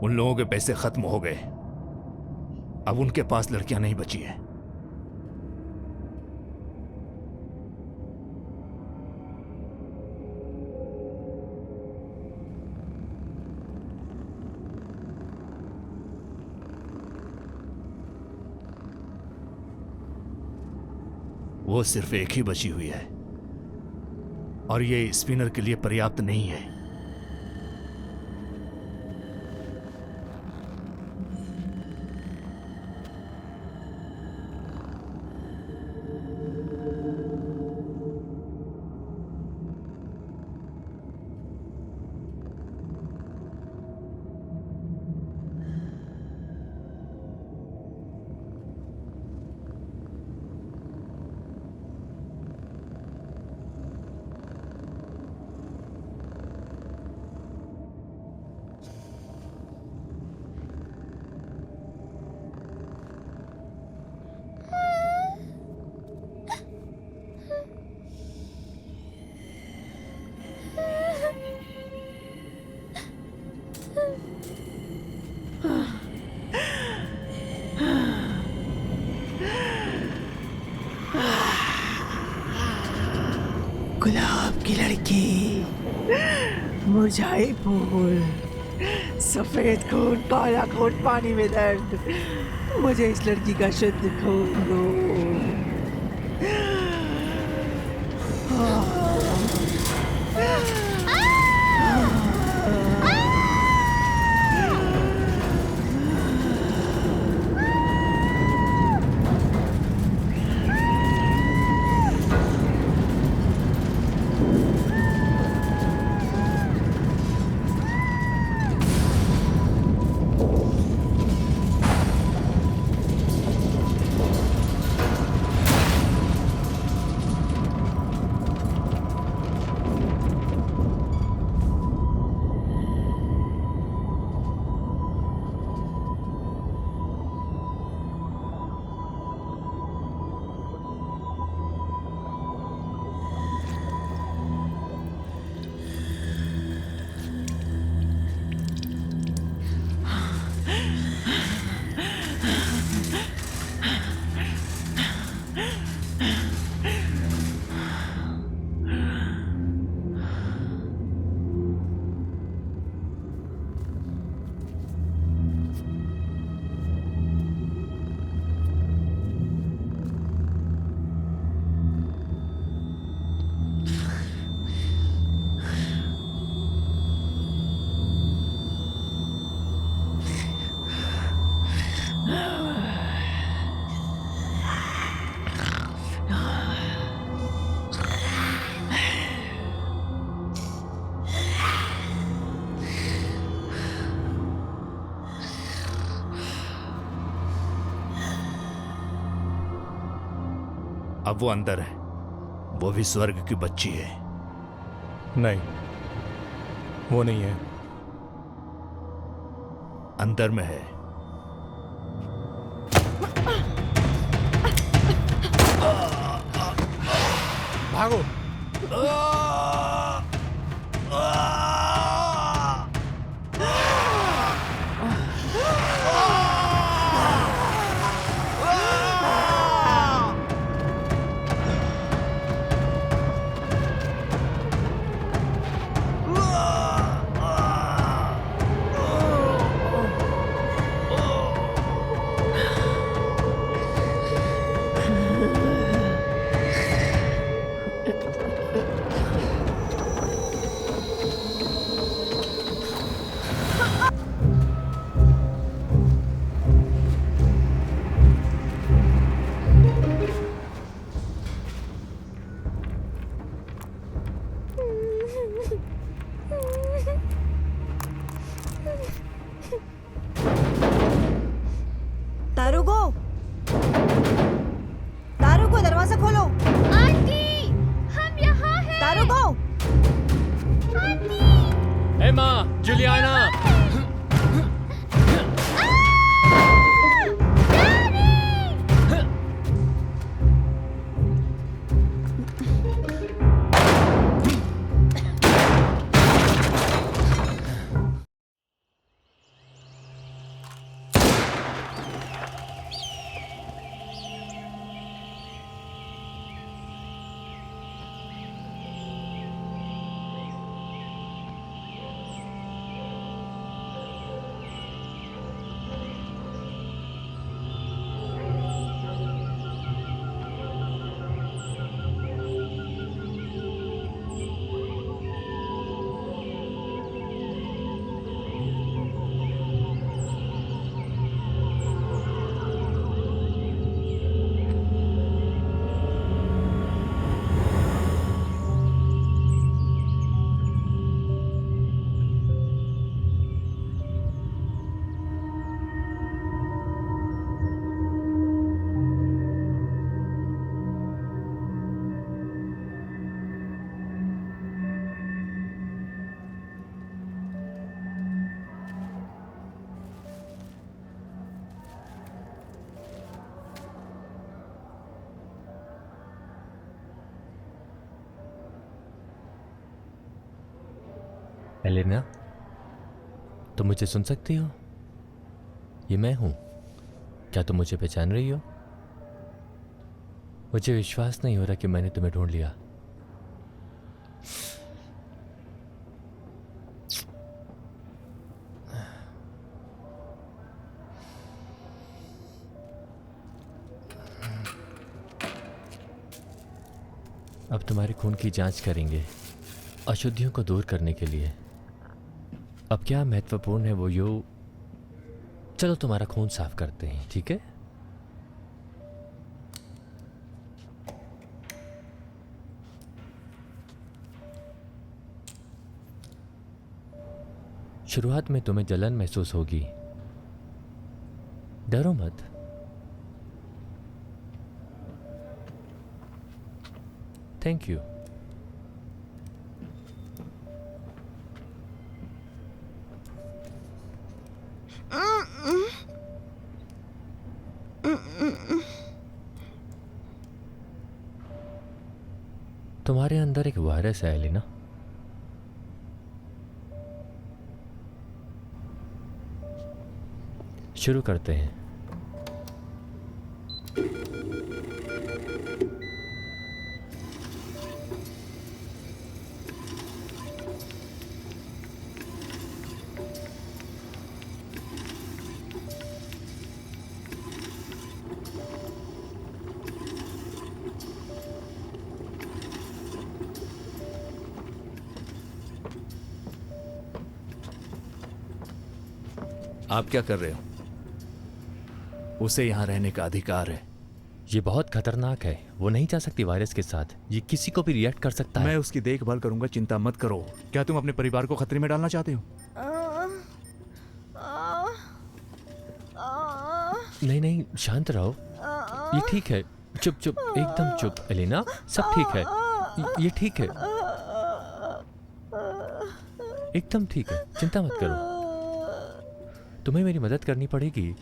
उन लोगों के पैसे खत्म हो गए। अब उनके पास लड़कियां नहीं बची हैं। वो सिर्फ एक ही बची हुई है और ये स्पिनर के लिए पर्याप्त नहीं है। गुलाब की लड़की, मुरझाए फूल, सफेद खून, काला खून, पानी में दर्द। मुझे इस लड़की का शुद्ध खून दो। अब वो अंदर है। वो भी स्वर्ग की बच्ची है। नहीं, वो नहीं है। अंदर में है। भागो। तारुगो, दरवाजा खोलो। आंटी, हम यहाँ हैं। तारुगो, आंटी, एमा, जुलियाना। एलेना, तुम मुझे सुन सकती हो? ये मैं हूं। क्या तुम मुझे पहचान रही हो? मुझे विश्वास नहीं हो रहा कि मैंने तुम्हें ढूंढ लिया। अब तुम्हारे खून की जांच करेंगे अशुद्धियों को दूर करने के लिए। अब क्या महत्वपूर्ण है वो यो। चलो तुम्हारा खून साफ करते हैं, ठीक है? शुरुआत में तुम्हें जलन महसूस होगी, डरो मत। Thank you. तुम्हारे अंदर एक वायरस है एलिना। शुरू करते हैं। आप क्या कर रहे हो? उसे यहां रहने का अधिकार है। ये बहुत खतरनाक है। वो नहीं जा सकती वायरस के साथ। ये किसी को भी रिएक्ट कर सकता मैं है। उसकी देखभाल करूंगा, चिंता मत करो। क्या तुम अपने परिवार को खतरे में डालना चाहते हो? नहीं नहीं, शांत रहो। ये ठीक है। चुप चुप, एकदम चुप एलिना। सब ठीक है। ये ठीक है, एकदम ठीक है। चिंता मत करो। तुम्हें मेरी मदद करनी पड़ेगी।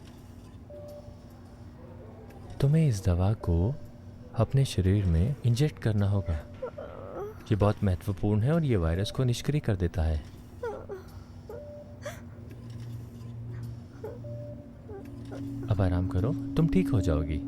तुम्हें इस दवा को अपने शरीर में इंजेक्ट करना होगा। ये बहुत महत्वपूर्ण है और ये वायरस को निष्क्रिय कर देता है। अब आराम करो, तुम ठीक हो जाओगी।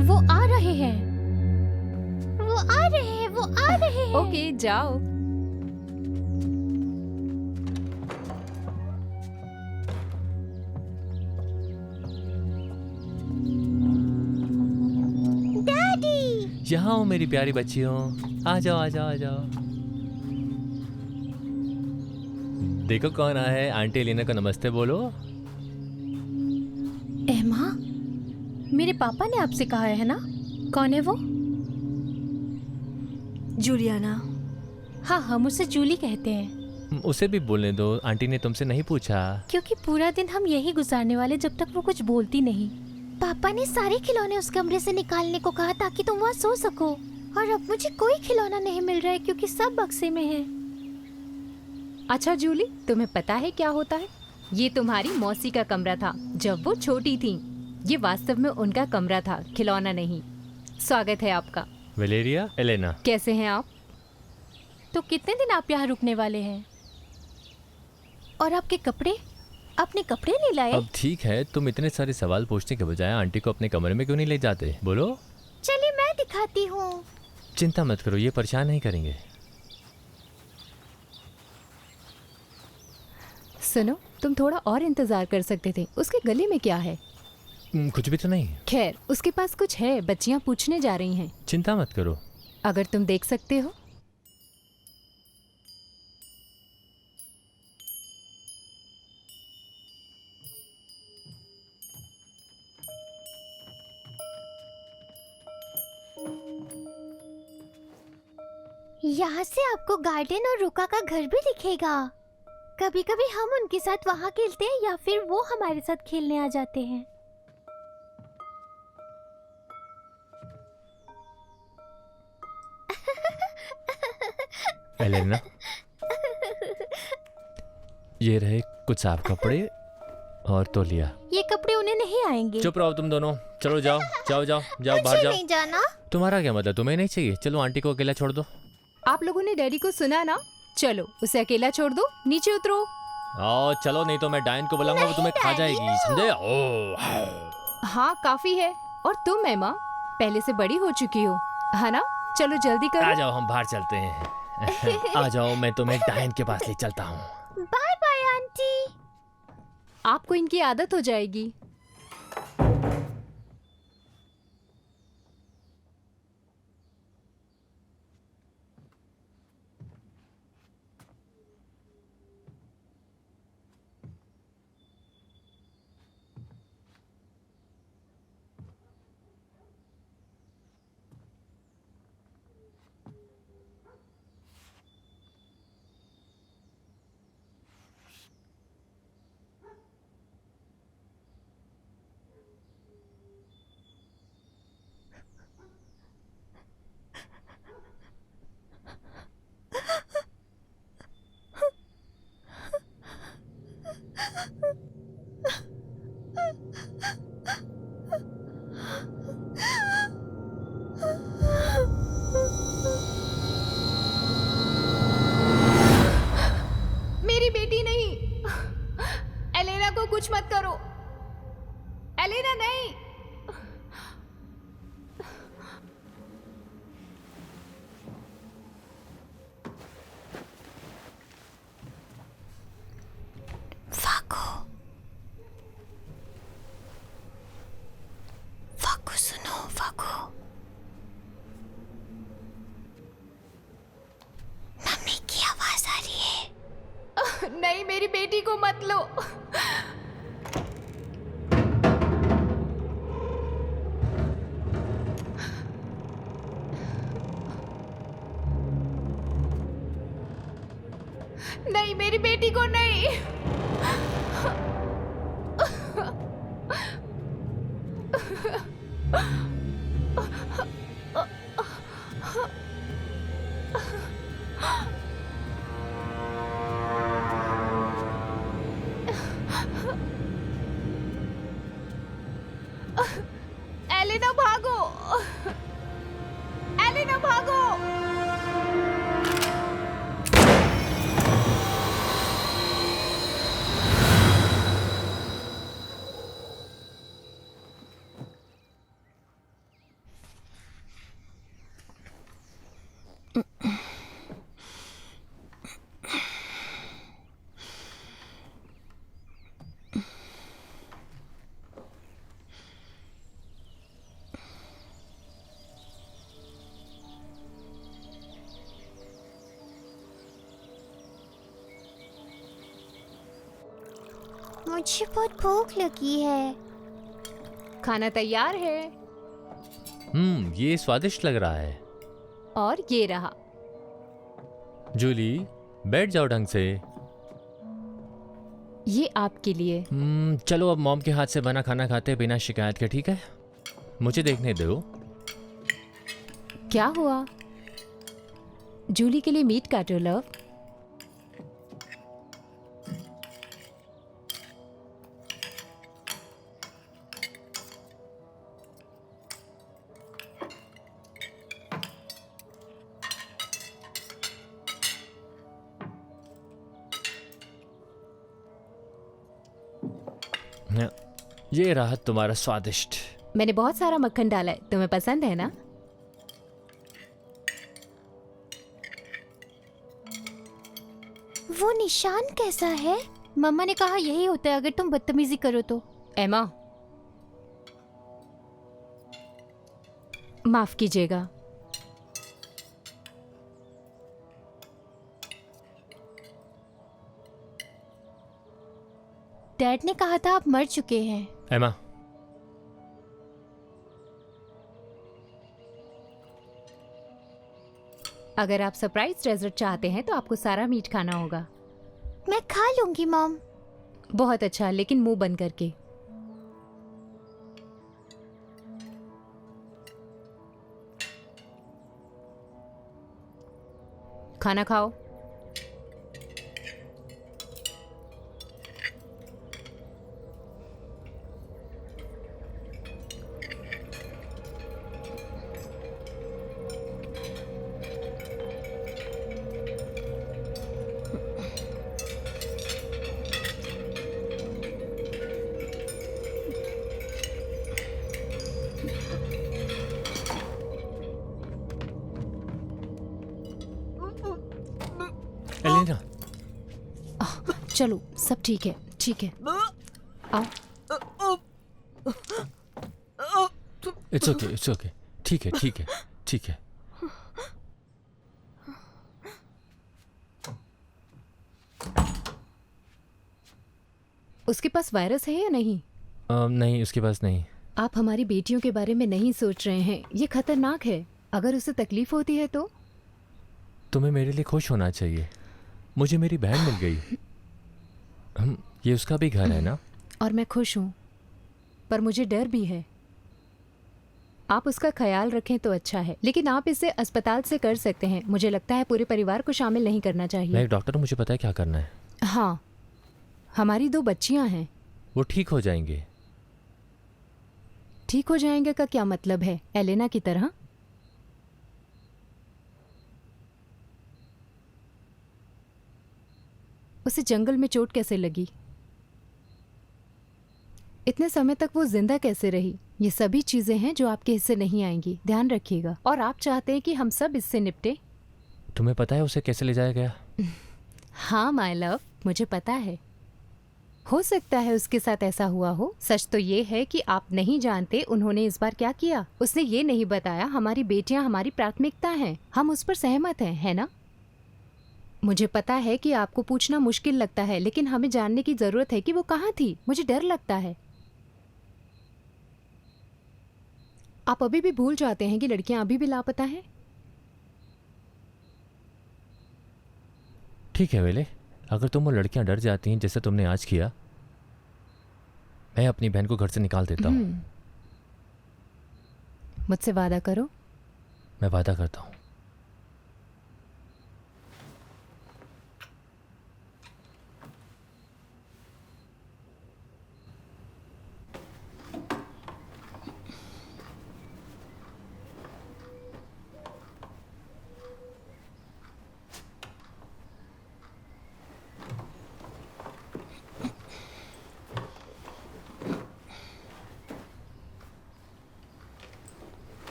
वो आ रहे हैं, वो आ रहे हैं, वो आ रहे हैं। ओके, जाओ। डैडी, यहाँ हो मेरी प्यारी बच्चियों। आ जाओ आ जाओ आ जाओ। देखो कौन आया है। आंटी एलिना को नमस्ते बोलो। एमा, मेरे पापा ने आपसे कहा है ना? कौन है वो? जूलियाना। हाँ, हम उसे जूली कहते हैं। उसे भी बोलने दो। आंटी ने तुमसे नहीं पूछा। क्योंकि पूरा दिन हम यही गुजारने वाले जब तक वो कुछ बोलती नहीं। पापा ने सारे खिलौने उस कमरे से निकालने को कहा ताकि तुम वहाँ सो सको। और अब मुझे कोई खिलौना नहीं मिल रहा है क्योंकि सब बक्से में है। अच्छा जूली, तुम्हें पता है क्या होता है? ये तुम्हारी मौसी का कमरा था जब वो छोटी थी। ये वास्तव में उनका कमरा था, खिलौना नहीं। स्वागत है आपका। वेलेरिया, एलेना, कैसे हैं आप? तो कितने दिन आप यहाँ रुकने वाले हैं? और आपके कपड़े? आपने कपड़े नहीं लाए? अब ठीक है, तुम इतने सारे सवाल पूछने के बजाय आंटी को अपने कमरे में क्यों नहीं ले जाते? बोलो। चलिए मैं दिखाती हूँ। चिंता मत करो, ये परेशान नहीं करेंगे। सुनो, तुम थोड़ा और इंतजार कर सकते थे। उसके गले में क्या है? कुछ भी तो नहीं। खैर, उसके पास कुछ है। बच्चियां पूछने जा रही हैं। चिंता मत करो। अगर तुम देख सकते हो। यहाँ से आपको गार्डन और रुका का घर भी दिखेगा। कभी कभी हम उनके साथ वहाँ खेलते हैं या फिर वो हमारे साथ खेलने आ जाते हैं। एलेना, ये रहे कुछ साफ कपड़े और तौलिया। ये कपड़े उन्हें नहीं आएंगे। चुप रहो तुम दोनों, चलो जाओ जाओ जाओ जाओ, बाहर मुझे जाओ। नहीं जाना। तुम्हारा क्या मतलब, तुम्हें नहीं चाहिए? चलो आंटी को अकेला छोड़ दो। आप लोगों ने डैडी को सुना ना? चलो उसे अकेला छोड़ दो, नीचे उतरो। आओ चलो, नहीं तो मैं डायन को बुलाऊंगा, वो तुम्हें खा जाएगी, समझे? हाँ काफी है। और तुम एमा पहले से बड़ी हो चुकी हो, है ना? चलो जल्दी आ करो। जाओ, हम बाहर चलते हैं। आ जाओ, मैं तुम्हें डायन के पास ले चलता हूँ। Bye bye aunty. आपको इनकी आदत हो जाएगी। मेरी बेटी नहीं। एलेना को कुछ मत करो। एलेना नहीं। फाकू सुनो, फाकू। मम्मी की आवाज आ रही है। नहीं, मेरी बेटी को मत लो। नहीं, मेरी बेटी को नहीं। एलेना भागो। एलेना भागो। मुझे बहुत भूख लगी है। खाना तैयार है। ये स्वादिष्ट लग रहा है। और ये रहा। जूली, बैठ जाओ ढंग से। ये आपके लिए। चलो अब मॉम के हाथ से बना खाना खाते हैं बिना शिकायत के, ठीक है? मुझे देखने दो। क्या हुआ? जूली के लिए मीट काटो लव। ये रहा तुम्हारा स्वादिष्ट। मैंने बहुत सारा मक्खन डाला है, तुम्हें पसंद है ना? वो निशान कैसा है? मम्मा ने कहा यही होता है अगर तुम बदतमीजी करो तो। एमा, माफ कीजिएगा। डैड ने कहा था आप मर चुके हैं। एमा, अगर आप सरप्राइज डेजर्ट चाहते हैं तो आपको सारा मीट खाना होगा। मैं खा लूंगी मॉम। बहुत अच्छा, लेकिन मुंह बंद करके। खाना खाओ। एलेना, चलो, सब ठीक है, ठीक है। आओ। इट्स ओके, ठीक है, ठीक है, ठीक है। उसके पास वायरस है या नहीं? नहीं, उसके पास नहीं। आप हमारी बेटियों के बारे में नहीं सोच रहे हैं। ये खतरनाक है। अगर उसे तकलीफ होती है तो? तुम्हें मेरे लिए खुश होना चाहिए। मुझे मेरी बहन मिल गई। ये उसका भी घर है ना? और मैं खुश हूँ, पर मुझे डर भी है। आप उसका ख्याल रखें तो अच्छा है, लेकिन आप इसे अस्पताल से कर सकते हैं। मुझे लगता है पूरे परिवार को शामिल नहीं करना मैं चाहिए। एक डॉक्टर हूं, मुझे पता है क्या करना है। हाँ, हमारी 2 बच्चियां हैं। वो ठीक हो जाएंगे। ठीक हो जाएंगे का क्या मतलब है? एलेना की तरह? उसे जंगल में चोट कैसे लगी? इतने समय तक वो जिंदा कैसे रही? ये सभी चीजें हैं जो आपके हिस्से नहीं आएंगी, ध्यान रखिएगा। और आप चाहते हैं कि हम सब इससे निपटे? तुम्हें पता है उसे कैसे ले जाया गया? हाँ माय लव, मुझे पता है। हो सकता है उसके साथ ऐसा हुआ हो। सच तो ये है कि आप नहीं जानते उन्होंने इस बार क्या किया। उसने ये नहीं बताया हमारी बेटियां हमारी प्राथमिकता हैं। हम उस पर सहमत हैं, है ना? मुझे पता है कि आपको पूछना मुश्किल लगता है, लेकिन हमें जानने की जरूरत है कि वो कहाँ थी। मुझे डर लगता है। आप अभी भी भूल जाते हैं कि लड़कियां अभी भी लापता हैं। ठीक है वेले, अगर तुम वो लड़कियां डर जाती हैं जैसे तुमने आज किया, मैं अपनी बहन को घर से निकाल देता हूँ। मुझसे वादा करो। मैं वादा करता हूँ।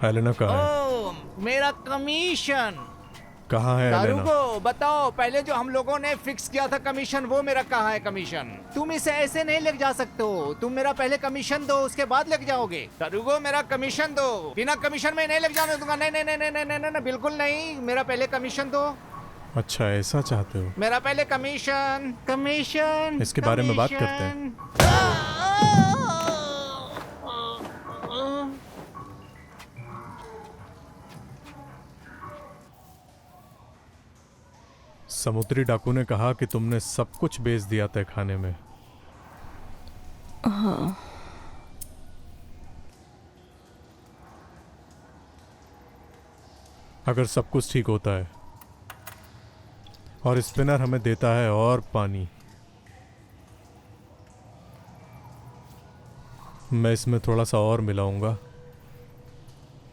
एलेना कहाँ है? ओ, मेरा कमीशन। कहाँ है एलेना? तारुगो, बताओ, पहले जो हम लोगों ने फिक्स किया था कमीशन, वो मेरा कहाँ है कमीशन? तुम इसे ऐसे नहीं ले जा सकते हो। तुम मेरा पहले कमीशन दो, उसके बाद लेके जाओगे। तारुगो, मेरा कमीशन दो। बिना कमीशन में नहीं लेके जाने दूंगा। नहीं नहीं नहीं नहीं नहीं नहीं नहीं, बिल्कुल नहीं। मेरा पहले कमीशन दो। अच्छा, ऐसा चाहते हो? मेरा पहले कमीशन। कमीशन इसके बारे में बात करते हैं। समुद्री डाकू ने कहा कि तुमने सब कुछ बेच दिया तय खाने में। हाँ। अगर सब कुछ ठीक होता है और स्पिनर हमें देता है और पानी, मैं इसमें थोड़ा सा और मिलाऊंगा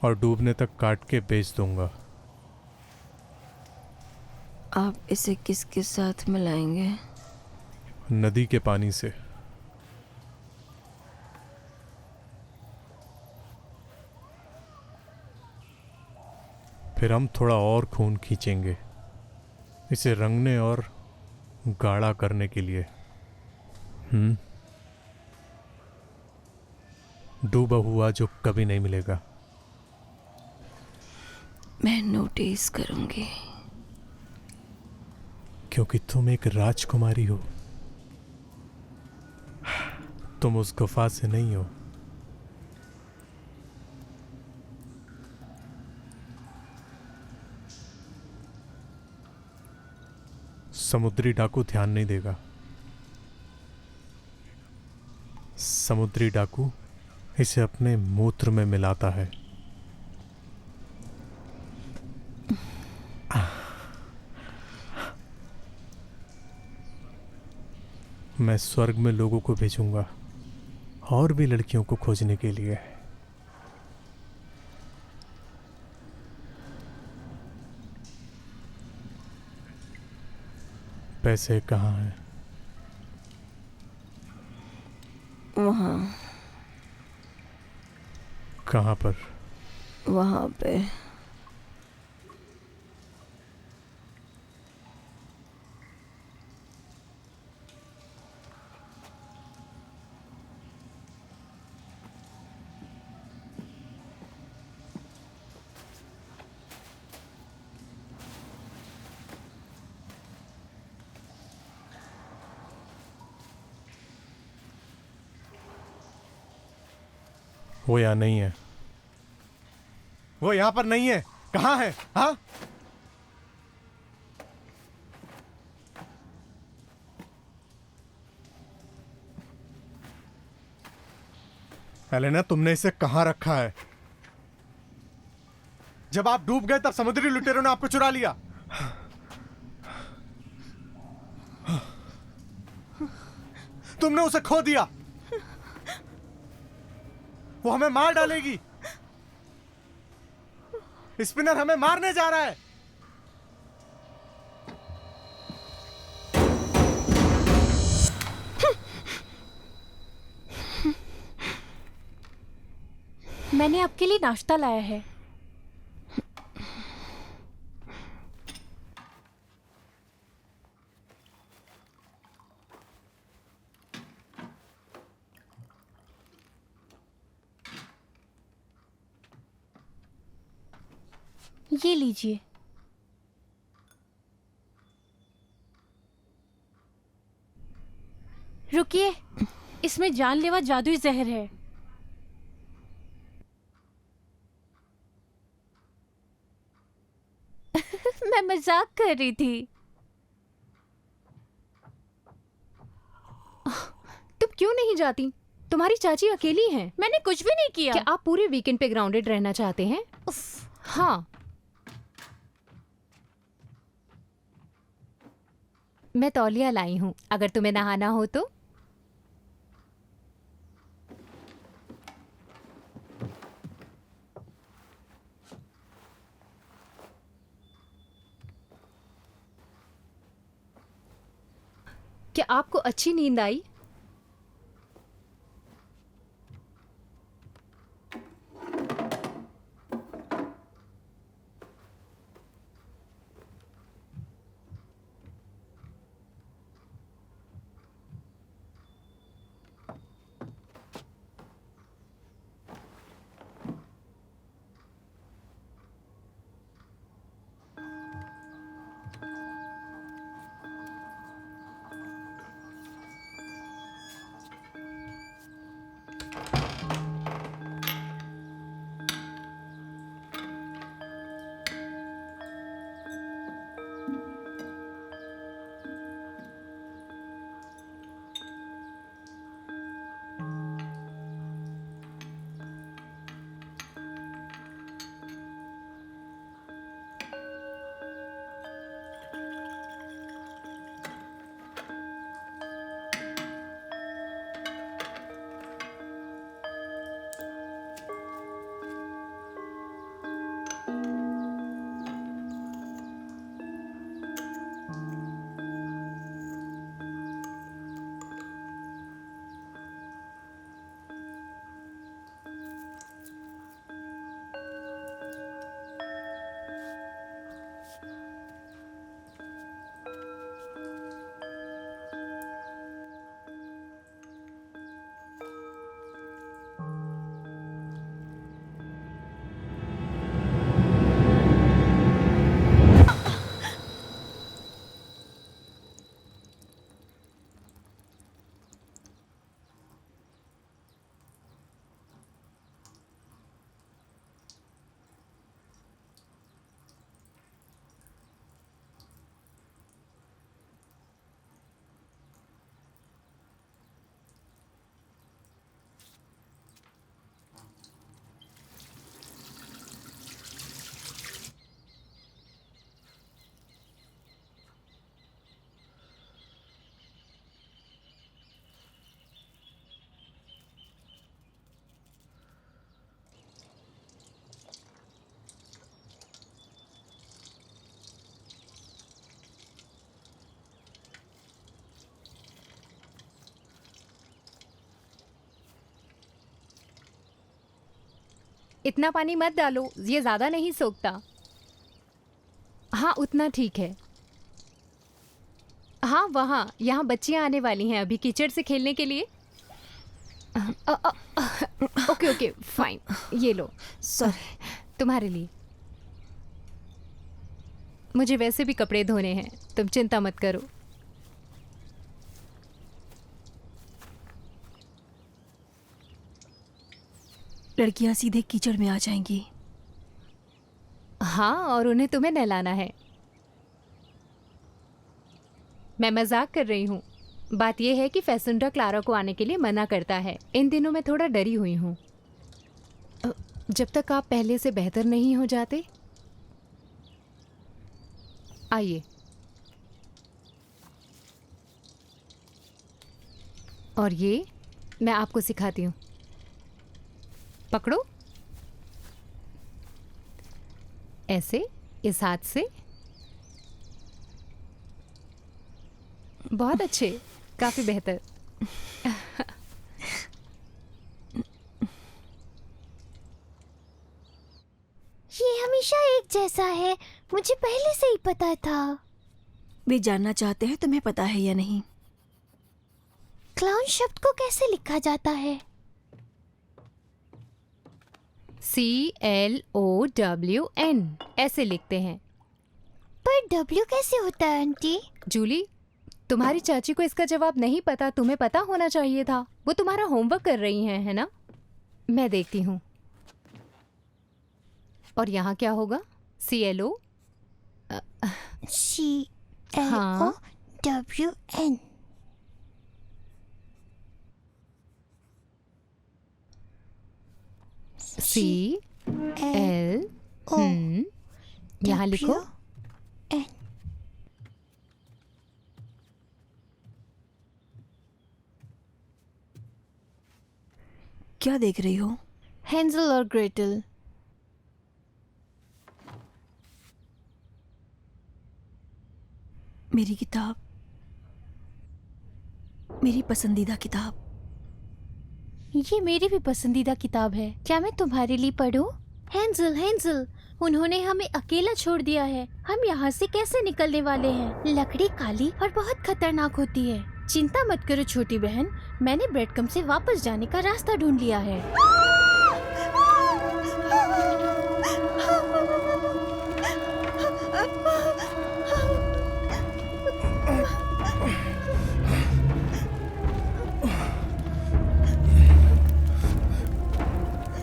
और डूबने तक काट के बेच दूंगा। आप इसे किसके साथ मिलाएंगे? नदी के पानी से। फिर हम थोड़ा और खून खींचेंगे इसे रंगने और गाढ़ा करने के लिए। डूबा हुआ जो कभी नहीं मिलेगा। मैं नोटिस करूंगी। क्योंकि तुम एक राजकुमारी हो। तुम उस गुफा से नहीं हो। समुद्री डाकू ध्यान नहीं देगा। समुद्री डाकू इसे अपने मूत्र में मिलाता है। मैं स्वर्ग में लोगों को भेजूंगा और भी लड़कियों को खोजने के लिए। पैसे कहाँ हैं? वहाँ। कहाँ पर? वहाँ पे। वो यहाँ नहीं है। वो यहाँ पर नहीं है। कहाँ है? हाँ, एलेना, तुमने इसे कहाँ रखा है? जब आप डूब गए तब समुद्री लुटेरों ने आपको चुरा लिया। तुमने उसे खो दिया। वो हमें मार डालेगी। स्पिनर हमें मारने जा रहा है। मैंने आपके लिए नाश्ता लाया है। ये लीजिए। रुकिए, इसमें जानलेवा जादुई जहर है। मैं मजाक कर रही थी। तुम क्यों नहीं जाती? तुम्हारी चाची अकेली हैं। मैंने कुछ भी नहीं किया। क्या आप पूरे वीकेंड पे ग्राउंडेड रहना चाहते हैं? हाँ, मैं तौलिया लाई हूं, अगर तुम्हें नहाना हो तो। क्या आपको अच्छी नींद आई? इतना पानी मत डालो, ये ज्यादा नहीं सोखता। हाँ उतना ठीक है। हाँ वहाँ, यहाँ बच्चियाँ आने वाली हैं अभी कीचड़ से खेलने के लिए। ओके ओके फाइन, ये लो सॉरी। तुम्हारे लिए। मुझे वैसे भी कपड़े धोने हैं, तुम चिंता मत करो। लड़कियां सीधे कीचड़ में आ जाएंगी। हाँ, और उन्हें तुम्हें नहलाना है। मैं मजाक कर रही हूँ। बात यह है कि फैसुंडा क्लारा को आने के लिए मना करता है। इन दिनों मैं थोड़ा डरी हुई हूँ। जब तक आप पहले से बेहतर नहीं हो जाते। आइए। और ये मैं आपको सिखाती हूँ। पकड़ो ऐसे, इस हाथ से। बहुत अच्छे, काफी बेहतर। ये हमेशा एक जैसा है, मुझे पहले से ही पता था। वे जानना चाहते हैं तुम्हें पता है या नहीं। क्लाउन शब्द को कैसे लिखा जाता है? CLOWN ऐसे लिखते हैं। पर W कैसे होता है आंटी? जूली, तुम्हारी चाची को इसका जवाब नहीं पता, तुम्हें पता होना चाहिए था। वो तुम्हारा होमवर्क कर रही हैं, है ना? मैं देखती हूँ। और यहाँ क्या होगा? CLO। CLOWN। CL। यहाँ लिखो। क्या देख रही हो? हेंजल और ग्रेटल। मेरी किताब, मेरी पसंदीदा किताब। ये मेरी भी पसंदीदा किताब है। क्या मैं तुम्हारे लिए पढूं? हेंजल, हेंजल, उन्होंने हमें अकेला छोड़ दिया है। हम यहाँ से कैसे निकलने वाले हैं? लकड़ी काली और बहुत खतरनाक होती है। चिंता मत करो छोटी बहन, मैंने ब्रेडकम से वापस जाने का रास्ता ढूंढ लिया है।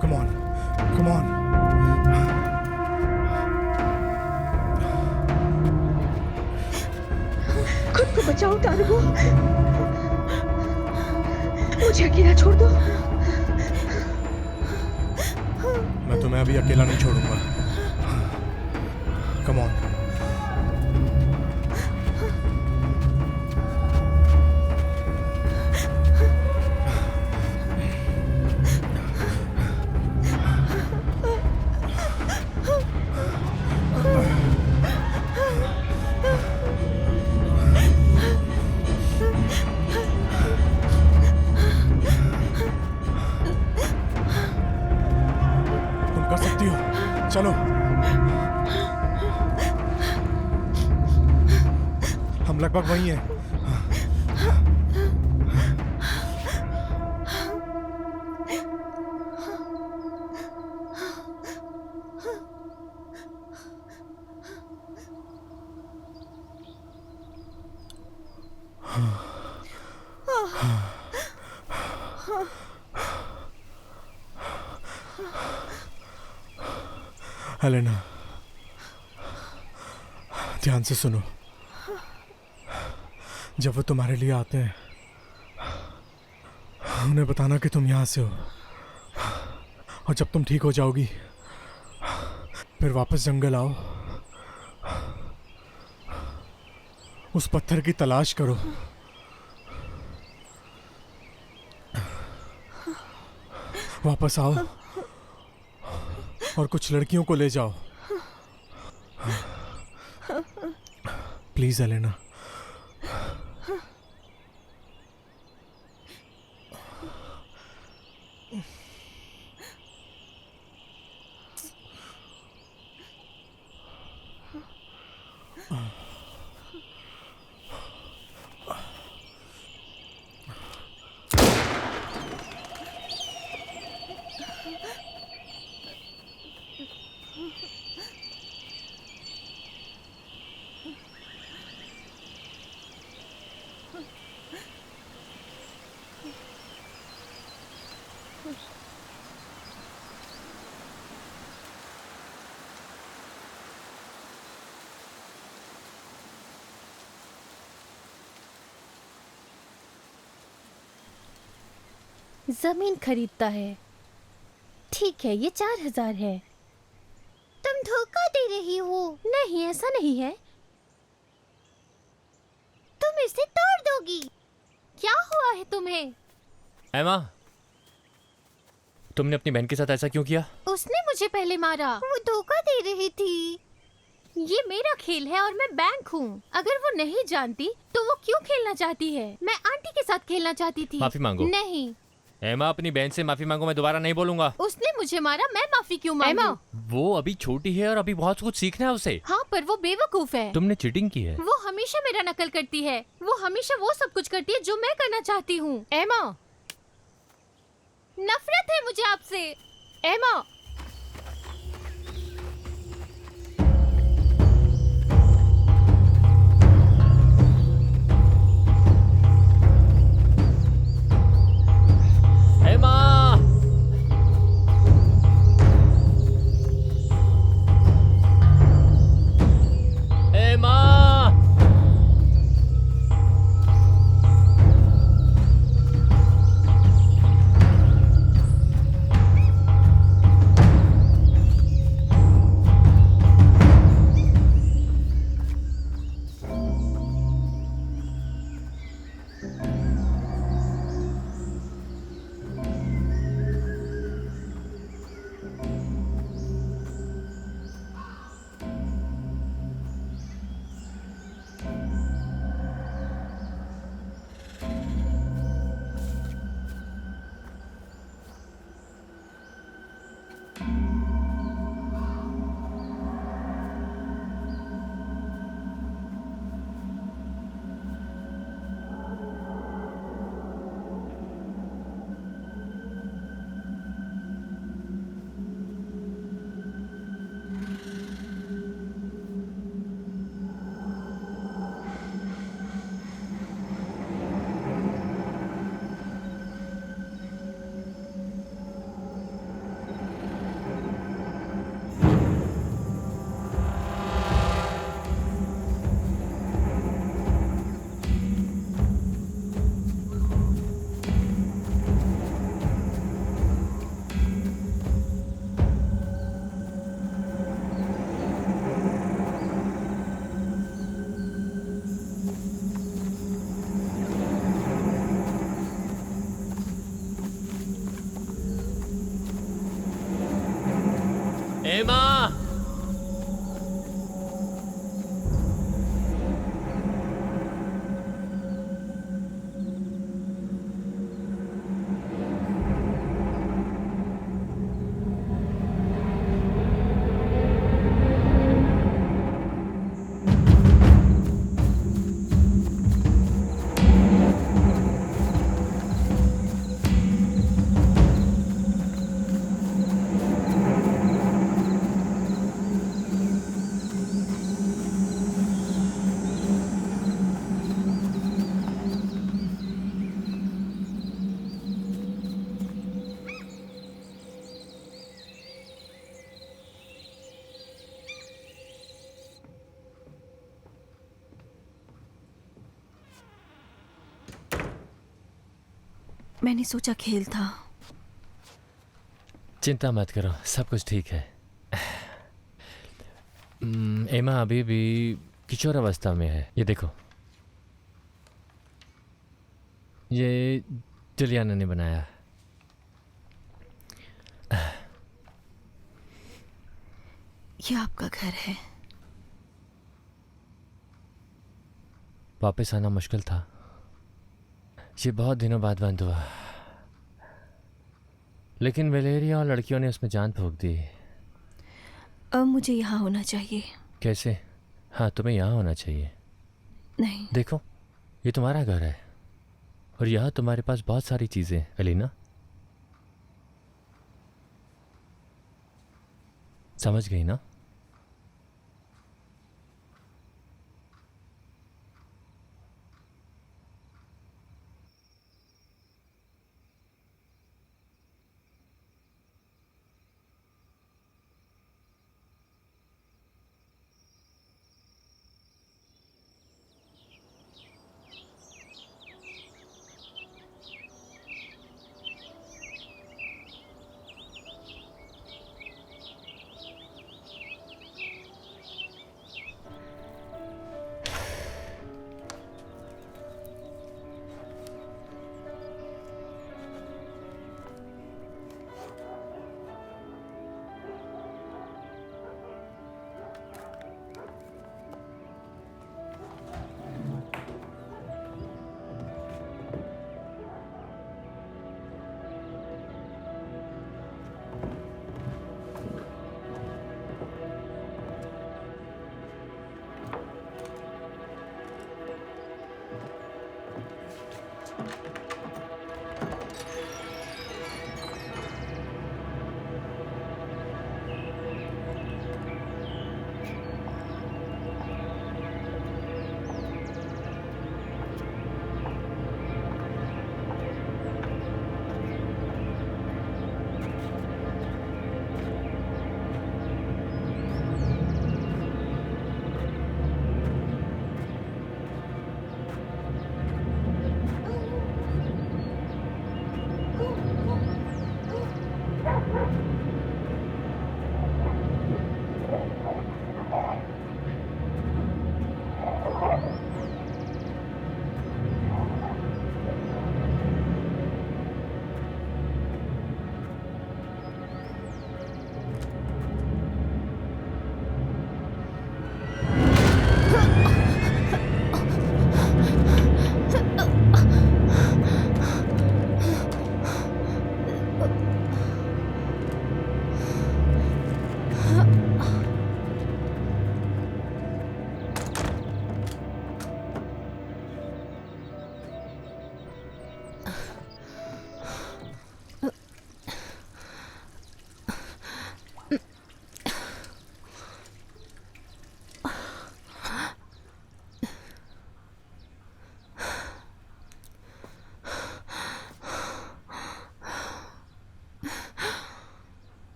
Come on, come on. खुद को बचाओ टार्गो, मुझे अकेला छोड़ दो। मैं तुम्हें अभी अकेला नहीं छोड़ूंगा। Come on. तुम कर सकती हो, चलो। हम लगभग वहीं हैं। हेलेना, ध्यान से सुनो। जब वो तुम्हारे लिए आते हैं, उन्हें बताना कि तुम यहाँ से हो। और जब तुम ठीक हो जाओगी, फिर वापस जंगल आओ। उस पत्थर की तलाश करो। वापस आओ और कुछ लड़कियों को ले जाओ। Please Elena. जमीन खरीदता है। ठीक है, ये 4000 है। तुम धोखा दे रही हो। नहीं, ऐसा नहीं है। तुम इसे तोड़ दोगी। क्या हुआ है तुम्हें? एमा, तुमने अपनी बहन के साथ ऐसा क्यों किया? उसने मुझे पहले मारा। वो धोखा दे रही थी। ये मेरा खेल है और मैं बैंक हूँ। अगर वो नहीं जानती तो वो क्यों खेलना चाहती है? मैं आंटी के साथ खेलना चाहती थी। माफी मांगो। नहीं, एमा, अपनी बहन से माफी मांगो, मैं दोबारा नहीं बोलूंगा। उसने मुझे मारा, मैं माफी क्यों मांगू? एमा, वो अभी छोटी है और अभी बहुत कुछ सीखना है उसे। हाँ, पर वो बेवकूफ है। तुमने चीटिंग की है। वो हमेशा मेरा नकल करती है। वो हमेशा वो सब कुछ करती है जो मैं करना चाहती हूँ। एमा, नफरत है मुझे आपसे। एमा। एमा, एमा, एमा। मैंने सोचा खेल था। चिंता मत करो, सब कुछ ठीक है। एमा अभी भी किशोर अवस्था में है। ये देखो, ये जुलियाना ने बनाया। ये आपका घर है। वापस आना मुश्किल था। ये बहुत दिनों बाद बंद हुआ, लेकिन वेलेरिया और लड़कियों ने उसमें जान फूंक दी। अब मुझे यहाँ होना चाहिए। कैसे? हाँ, तुम्हें यहाँ होना चाहिए। नहीं, देखो, ये तुम्हारा घर है और यहाँ तुम्हारे पास बहुत सारी चीज़ें हैं, एलिना। समझ गई ना?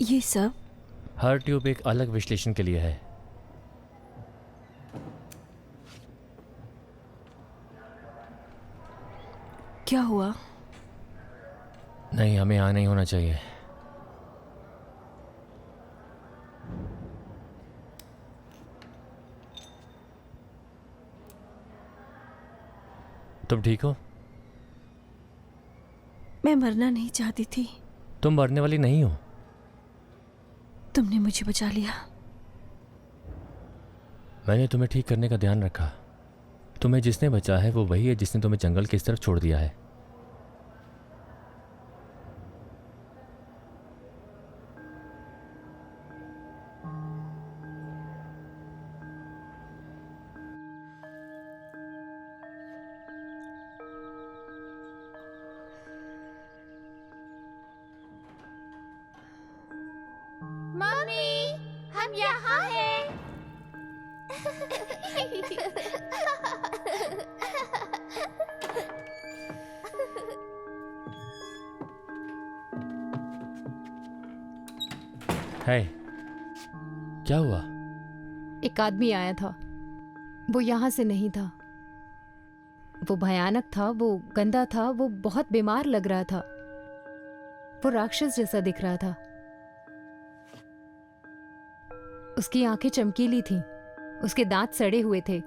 ये सब हर ट्यूब एक अलग विश्लेषण के लिए है। क्या हुआ? नहीं, हमें यहाँ नहीं होना चाहिए। तुम ठीक हो? मैं मरना नहीं चाहती थी। तुम मरने वाली नहीं हो। तुमने मुझे बचा लिया। मैंने तुम्हें ठीक करने का ध्यान रखा। तुम्हें जिसने बचा है वो वही है जिसने तुम्हें जंगल की इस तरफ छोड़ दिया है। मम्मी, हम यहाँ हैं। है, क्या हुआ? एक आदमी आया था। वो यहाँ से नहीं था। वो भयानक था, वो गंदा था, वो बहुत बीमार लग रहा था। वो राक्षस जैसा दिख रहा था। उसकी आंखें चमकीली थीं, उसके दांत सड़े हुए थे।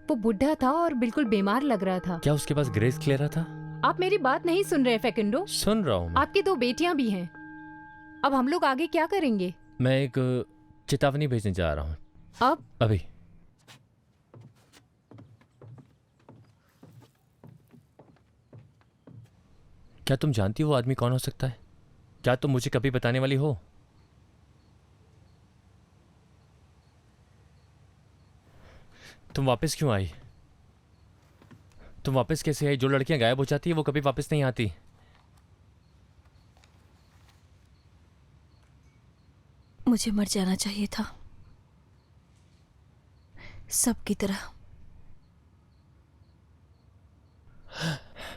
वो बुढ़ा था और बिल्कुल बीमार लग रहा था। क्या उसके पास ग्रेस क्लेरा था? आप मेरी बात नहीं सुन रहे फेकुंडो? सुन रहा हूँ मैं। आपकी 2 बेटियां भी हैं। अब हम लोग आगे क्या करेंगे? मैं एक चेतावनी भेजने जा रहा हूँ। अब अभी। क्या तुम जानती हो वो आदमी कौन हो सकता है? क्या तुम मुझे कभी बताने वाली हो? तुम वापस क्यों आई? तुम वापस कैसे आई? जो लड़कियां गायब हो जाती है वो कभी वापस नहीं आती। मुझे मर जाना चाहिए था, सबकी तरह।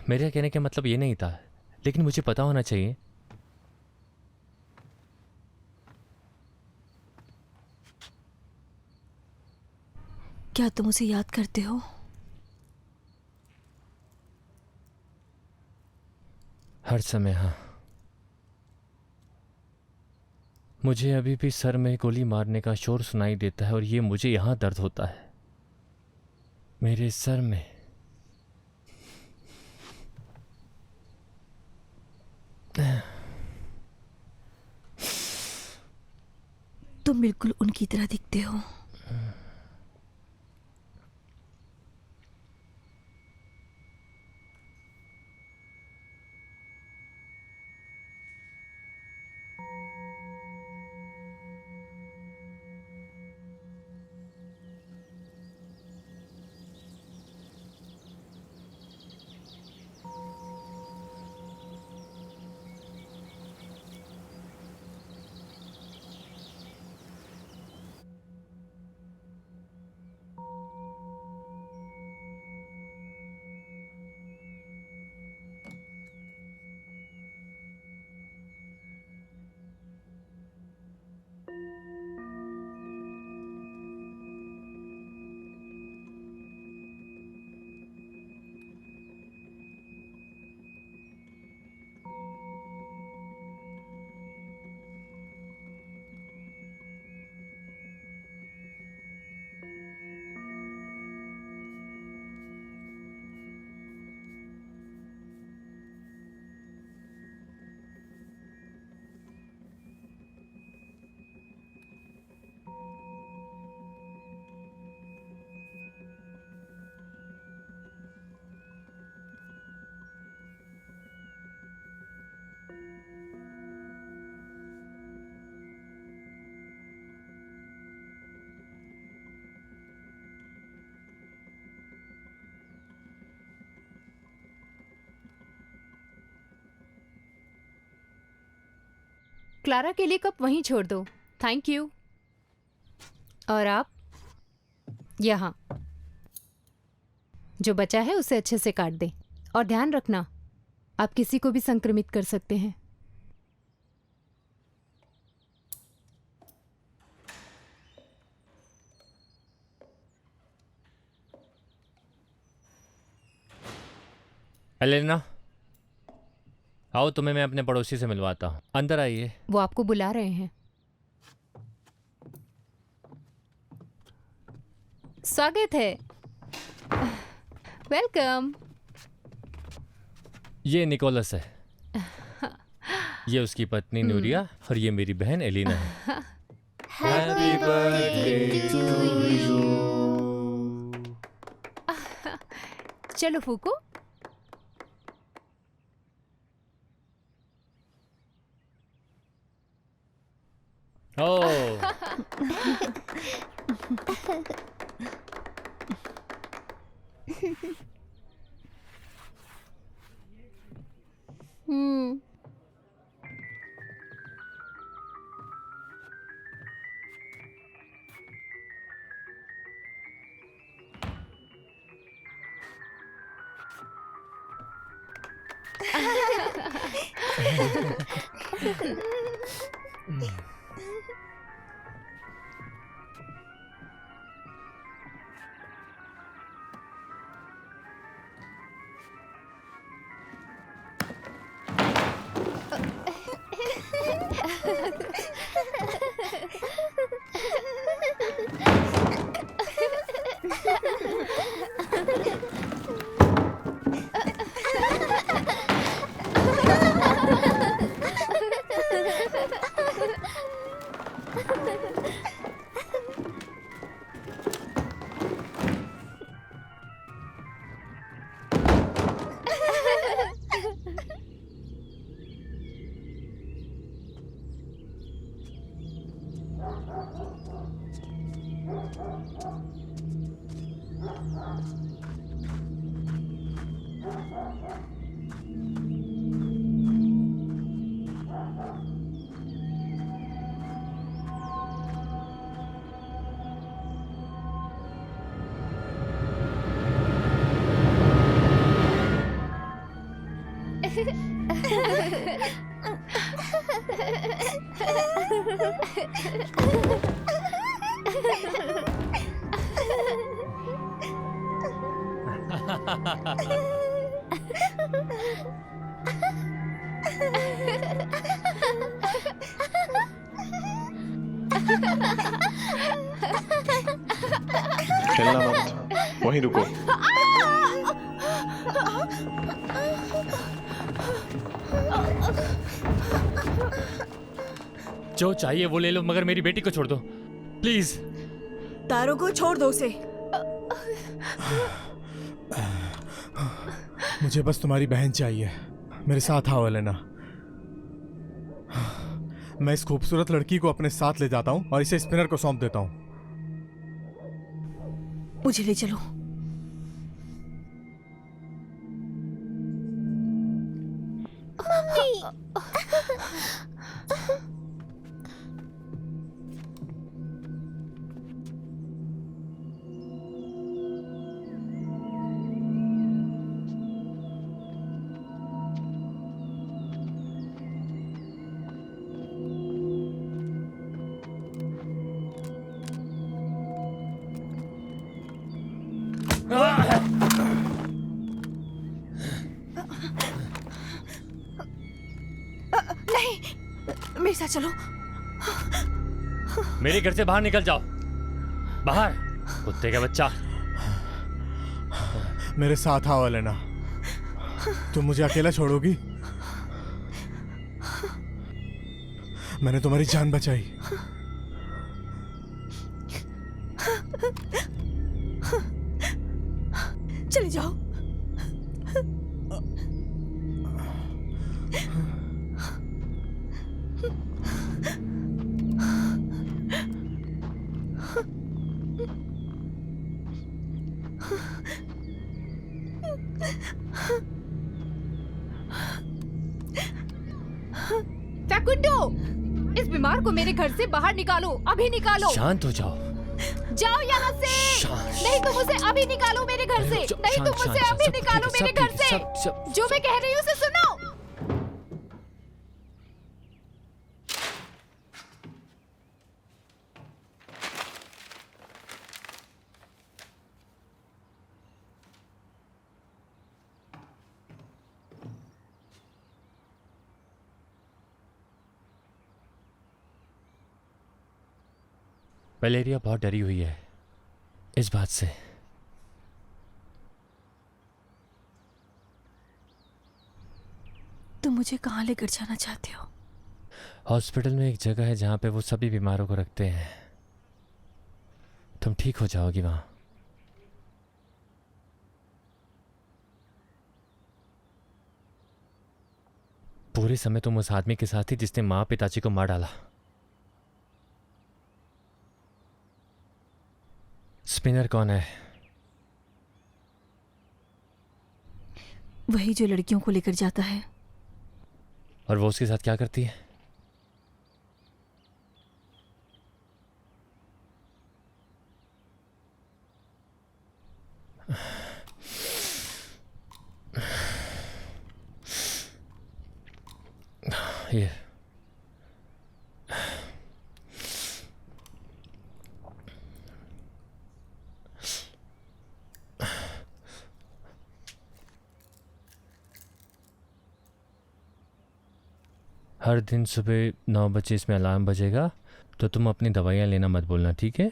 मेरे कहने का मतलब ये नहीं था, लेकिन मुझे पता होना चाहिए। क्या तुम उसे याद करते हो? हर समय, हाँ। मुझे अभी भी सर में गोली मारने का शोर सुनाई देता है और ये मुझे यहाँ दर्द होता है, मेरे सर में। तुम बिल्कुल उनकी तरह दिखते हो। क्लारा के लिए कप वहीं छोड़ दो। Thank you. और आप यहाँ, जो बचा है उसे अच्छे से काट दें। और ध्यान रखना, आप किसी को भी संक्रमित कर सकते हैं। एलेना, आओ तुम्हें मैं अपने पड़ोसी से मिलवाता हूँ। अंदर आइए। वो आपको बुला रहे हैं। स्वागत है। वेलकम। ये निकोलस है, ये उसकी पत्नी नूरिया और ये मेरी बहन एलिना है। Happy birthday to you. चलो फूको। ओह, हम्म। हिलना मत, वहीं रुको। जो चाहिए वो ले लो, मगर मेरी बेटी को छोड़ दो प्लीज। तारों को छोड़ दो उसे। मुझे बस तुम्हारी बहन चाहिए। मेरे साथ आओ एलेना। मैं इस खूबसूरत लड़की को अपने साथ ले जाता हूँ और इसे स्पिनर को सौंप देता हूँ। मुझे ले चलो। नहीं, मेरे साथ चलो। मेरे घर से बाहर निकल जाओ, बाहर, कुत्ते का बच्चा। मेरे साथ आओ एलेना। तुम मुझे अकेला छोड़ोगी? मैंने तुम्हारी जान बचाई। चले जाओ। फैकुंडो, इस बीमार को मेरे घर से बाहर निकालो, अभी निकालो। शांत हो जाओ। जाओ यहाँ से। नहीं तुम उसे अभी निकालो मेरे घर से। नहीं तुम उसे अभी निकालो मेरे घर से। जो मैं कह रही हूँ उसे सुनो। वलेरिया बहुत डरी हुई है इस बात से। तुम मुझे कहाँ लेकर जाना चाहते हो? हॉस्पिटल में एक जगह है जहाँ पे वो सभी बीमारों को रखते हैं। तुम ठीक हो जाओगी वहाँ। पूरे समय तुम उस आदमी के साथ थी जिसने माँ पिताजी को मार डाला। स्पिनर कौन है? वही जो लड़कियों को लेकर जाता है। और वो उसके साथ क्या करती है? ये हर दिन सुबह 9 बजे इसमें अलार्म बजेगा, तो तुम अपनी दवाइयाँ लेना मत भूलना, ठीक है?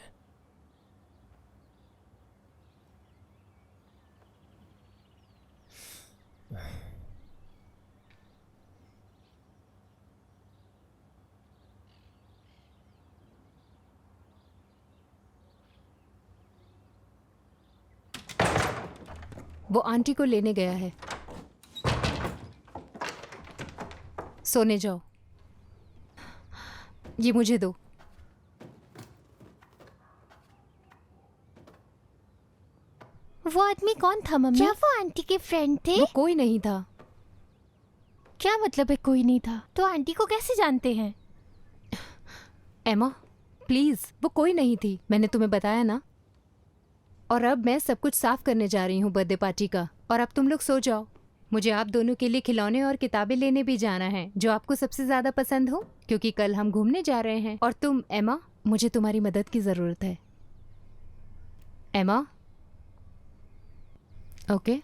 वो आंटी को लेने गया है। सोने जाओ। ये मुझे दो। वो आदमी कौन था मम्मी? क्या वो आंटी के फ्रेंड थे? वो कोई नहीं था। क्या मतलब है कोई नहीं था? तो आंटी को कैसे जानते हैं? एमा प्लीज, वो कोई नहीं थी, मैंने तुम्हें बताया ना। और अब मैं सब कुछ साफ करने जा रही हूँ बर्थडे पार्टी का। और अब तुम लोग सो जाओ। मुझे आप दोनों के लिए खिलौने और किताबें लेने भी जाना है जो आपको सबसे ज्यादा पसंद हो, क्योंकि कल हम घूमने जा रहे हैं। और तुम एमा, मुझे तुम्हारी मदद की जरूरत है। एमा, ओके?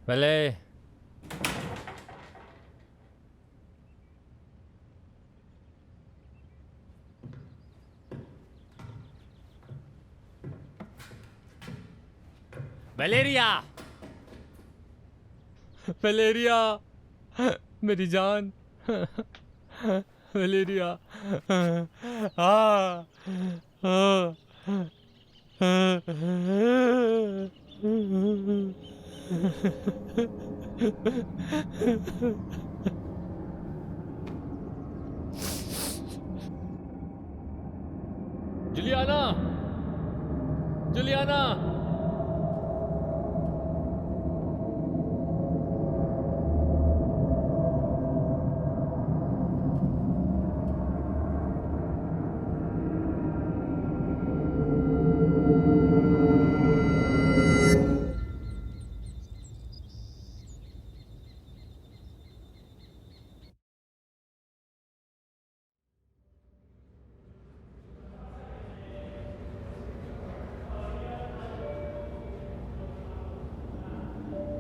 पहले वलेरिया, वलेरिया, मेरी जान, वलेरिया, जुलियाना, जुलियाना,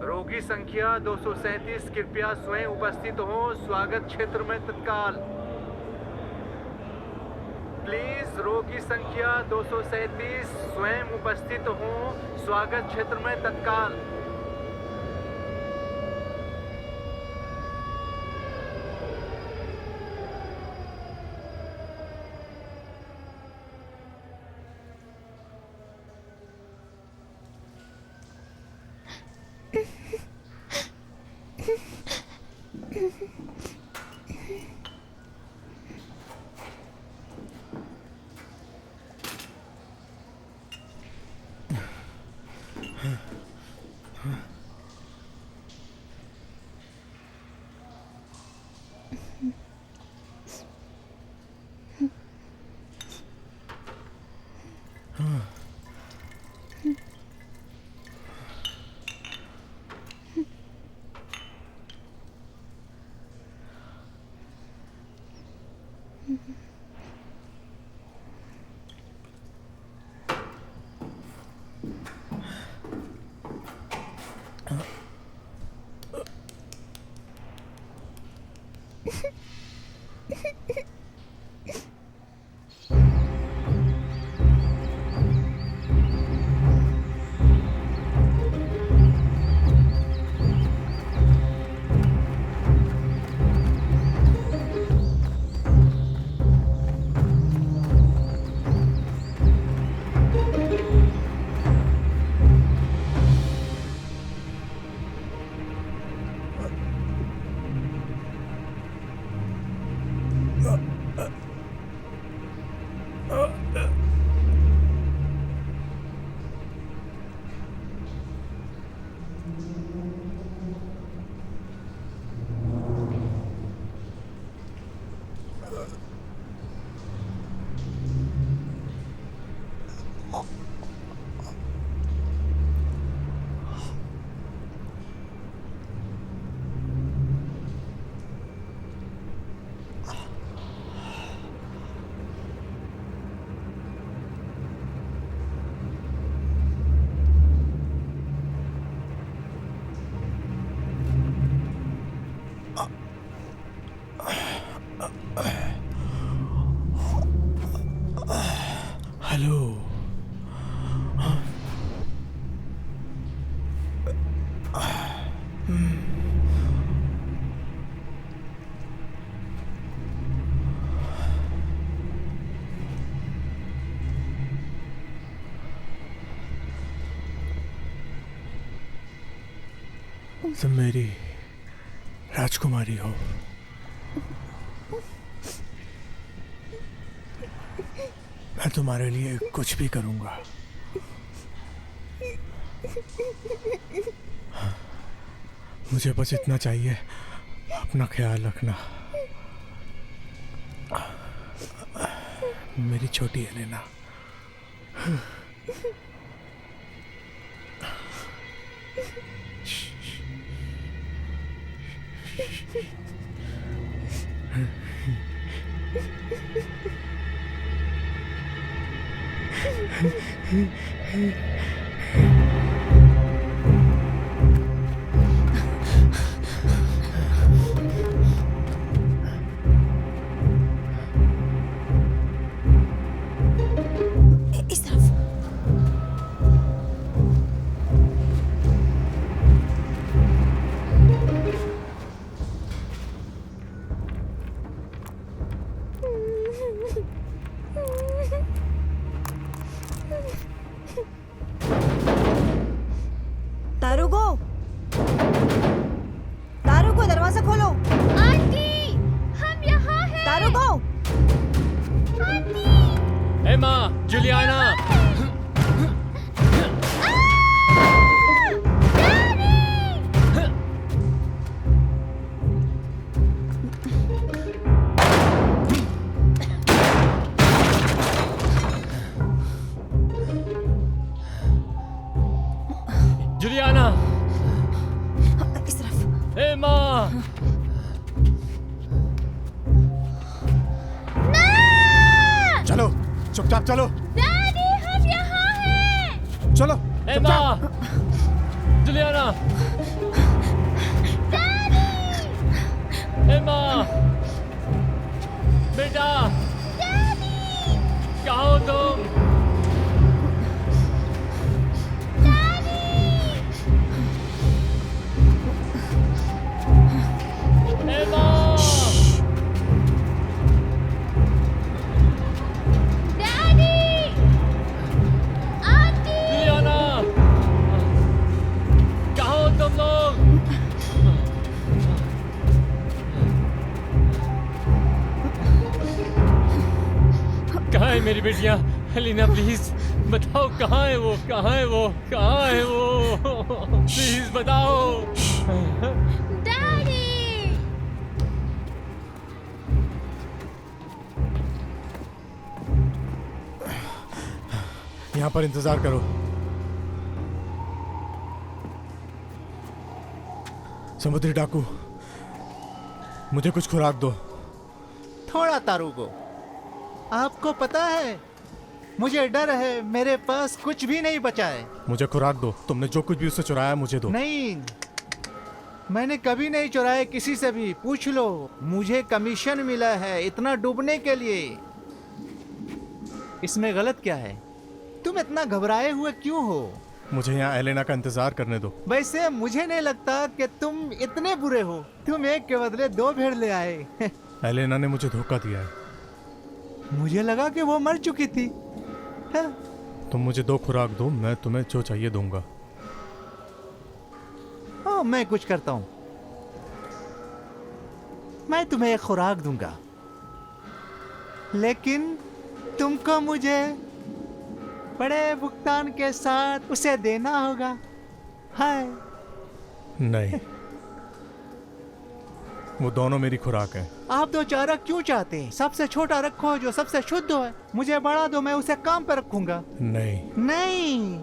रोगी संख्या 237 कृपया स्वयं उपस्थित हो स्वागत क्षेत्र में तत्काल। प्लीज रोगी संख्या 237 स्वयं उपस्थित हो स्वागत क्षेत्र में तत्काल। हेलो। तुम मेरी राजकुमारी हो। मैं तुम्हारे लिए कुछ भी करूंगा। मुझे बस इतना चाहिए, अपना ख्याल रखना। मेरी छोटी एलेना। तारुगो, तारुगो दरवाजा खोलो। आंटी, हम यहाँ हैं। तारुगो, एमा, जुलियाना। जुलियाना, इस तरफ। एमा। चलो, चुपचाप चलो। डैडी, हम यहाँ हैं। चलो, एमा, जुलियाना। एमा, बेटा। कहाँ हो तुम? एमा, डैडी, आंटी। जुलियाना, कहाँ हो तुम लोग? कहाँ है मेरी बेटियाँ? हेलिना प्लीज बताओ, कहाँ है वो? कहाँ है वो? कहाँ है वो? प्लीज बताओ। डैडी। यहाँ पर इंतजार करो। समुद्री डाकू, मुझे कुछ खुराक दो। थोड़ा तारुगो, आपको पता है मुझे डर है, मेरे पास कुछ भी नहीं बचा है। मुझे खुराक दो। तुमने जो कुछ भी उससे चुराया मुझे दो। नहीं, मैंने कभी नहीं चुराया किसी से भी, पूछ लो। मुझे कमीशन मिला है इतना डूबने के लिए। इसमें गलत क्या है? तुम इतना घबराए हुए क्यों हो? मुझे यहाँ एलेना का इंतजार करने दो। वैसे मुझे नहीं लगता कि तुम इतने बुरे हो। तुम एक के बदले 2 भेड़ ले आए। एलेना ने मुझे धोखा दिया है। मुझे लगा कि वो मर चुकी थी। हाँ। तुम मुझे 2 खुराक दो, मैं तुम्हें जो चाहिए दूंगा। हाँ, मैं कुछ करता हूं। मैं तुम्हें एक खुराक दूंगा, लेकिन तुमको मुझे बड़े भुगतान के साथ उसे देना होगा। हाय। नहीं, वो दोनों मेरी खुराक हैं। आप 2 चारा क्यों चाहते हैं? सबसे छोटा रखो जो सबसे शुद्ध है। मुझे बड़ा दो, मैं उसे काम पर रखूंगा। नहीं। नहीं।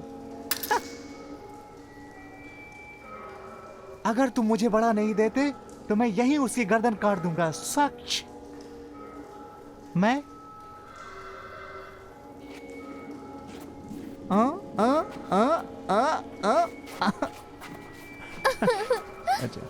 अगर तुम मुझे बड़ा नहीं देते तो मैं यहीं उसकी गर्दन काट दूंगा। सच। मैं अच्छा।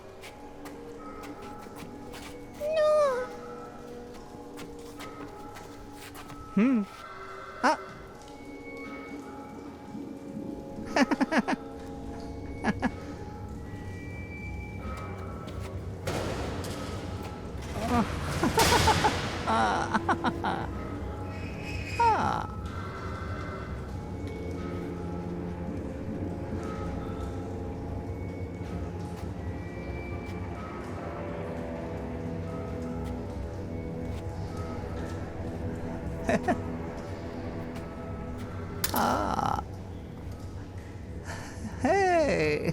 आ, Hey.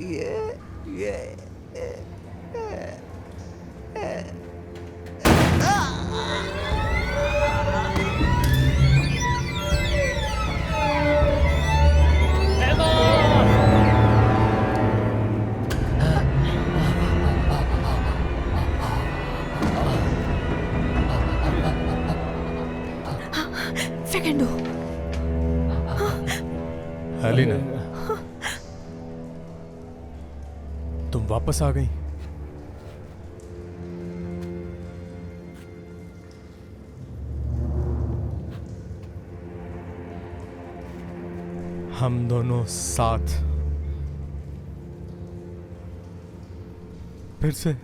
Yeah. Yeah. Yeah. Facundo. Elina, तुम वापस आ गई। हम दोनों साथ फिर से।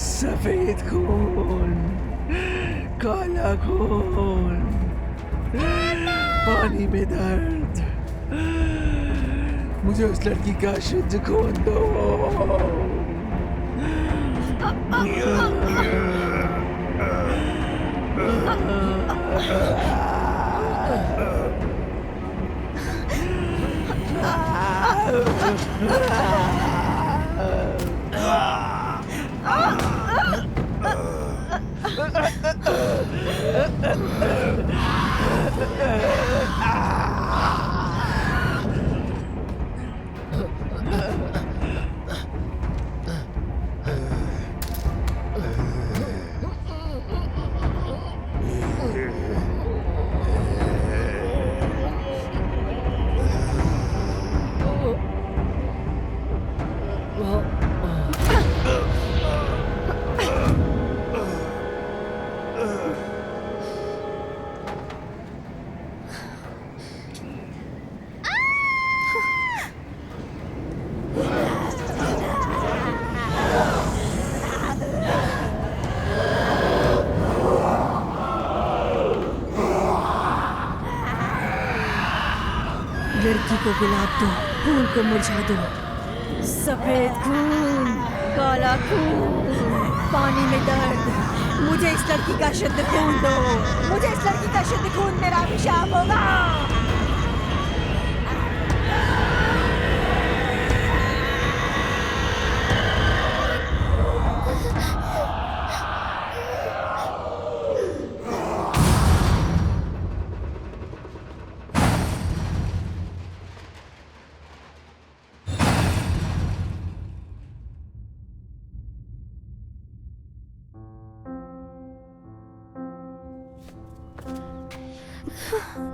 सफेद खून, काला खून, पानी में दर्द, मुझे उस लड़की का शुद्ध खून दो। लड़की को गुलाब दो, फूल को मुरझा दो। सफेद खून, काला खून, पानी में दर्द, मुझे इस लड़की का शुद्ध खून दो। मुझे इस लड़की का शुद्ध खून मेरा अभिशाप होगा। Huh.